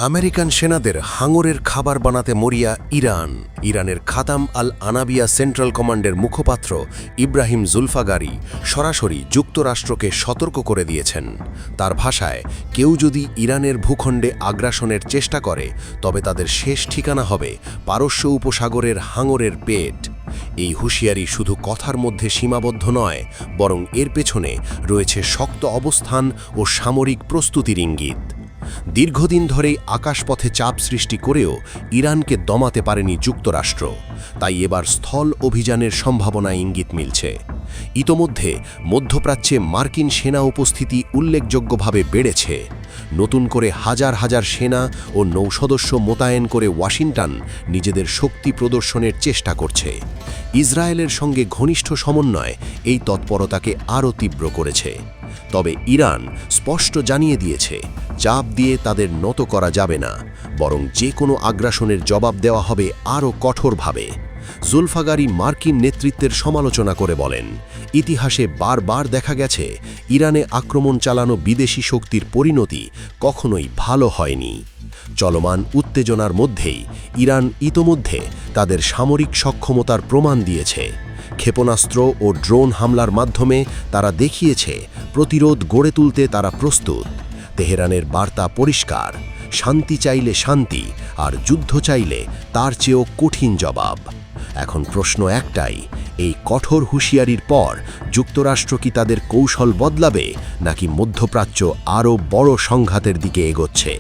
American সেনাদের হাঙরের খাবার বানাতে মরিয়া ইরানের খাতাম আল আনাবিয়া সেন্ট্রাল কমান্ডের মুখপাত্র ইব্রাহিম জুলফাগারি সরাসরি যুক্তরাষ্ট্রকে সতর্ক করে দিয়েছেন। তার ভাষায়, কেউ যদি ইরানের ভূখণ্ডে আগ্রাসনের চেষ্টা করে তবে তাদের শেষ ঠিকানা হবে পারস্য উপসাগরের হাঙরের পেট। এই হুঁশিয়ারি শুধু কথার মধ্যে সীমাবদ্ধ নয়, বরং এর পেছনে রয়েছে শক্ত অবস্থান ও সামরিক প্রস্তুতির ইঙ্গিত। দীর্ঘদিন ধরেই আকাশপথে চাপ সৃষ্টি করেও ইরানকে দমাতে পারেনি যুক্তরাষ্ট্র, তাই এবার স্থল অভিযানের সম্ভাবনা ইঙ্গিত মিলছে। ইতোমধ্যে মধ্যপ্রাচ্যে মার্কিন সেনা উপস্থিতি উল্লেখযোগ্যভাবে বেড়েছে। নতুন করে হাজার হাজার সেনা ও নৌসদস্য মোতায়েন করে ওয়াশিংটন নিজেদের শক্তি প্রদর্শনের চেষ্টা করছে। ইসরায়েলের সঙ্গে ঘনিষ্ঠ সমন্বয় এই তৎপরতাকে আরও তীব্র করেছে। তবে ইরান স্পষ্ট জানিয়ে দিয়েছে, চাপ দিয়ে তাদের নত করা যাবে না, বরং যে কোনো আগ্রাসনের জবাব দেওয়া হবে আরও কঠোরভাবে। জুলফাগারি মার্কিন নেতৃত্বের সমালোচনা করে বলেন, ইতিহাসে বারবার দেখা গেছে ইরানে আক্রমণ চালানো বিদেশি শক্তির পরিণতি কখনোই ভালো হয়নি। চলমান উত্তেজনার মধ্যেই ইরান ইতোমধ্যে তাদের সামরিক সক্ষমতার প্রমাণ দিয়েছে। ক্ষেপণাস্ত্র ও ড্রোন হামলার মাধ্যমে তারা দেখিয়েছে প্রতিরোধ গড়ে তুলতে তারা প্রস্তুত। তেহরানের বার্তা পরিষ্কার, শান্তি চাইলে শান্তি, আর যুদ্ধ চাইলে তার চেয়েও কঠিন জবাব। এখন প্রশ্ন একটাই, এই কঠোর হুঁশিয়ারির পর যুক্তরাষ্ট্র কি তাদের কৌশল বদলাবে, নাকি মধ্যপ্রাচ্য আরও বড় সংঘাতের দিকে এগোচ্ছে?